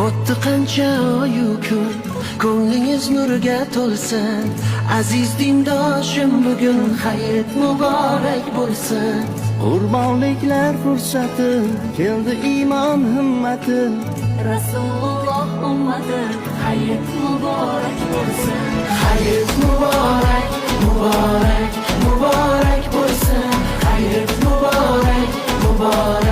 O'tdi qancha oyu kun, ko'nglingiz nurga to'lsin. Aziz dindoshim, bugun hayit muborak bo'lsin. Qurbonliklar fursati, keldi iymon himmati. Rasululloh ummati, hayit muborak bo'lsin. Hayit muborak, muborak, muborak bo'lsin. Hayit muborak, muborak.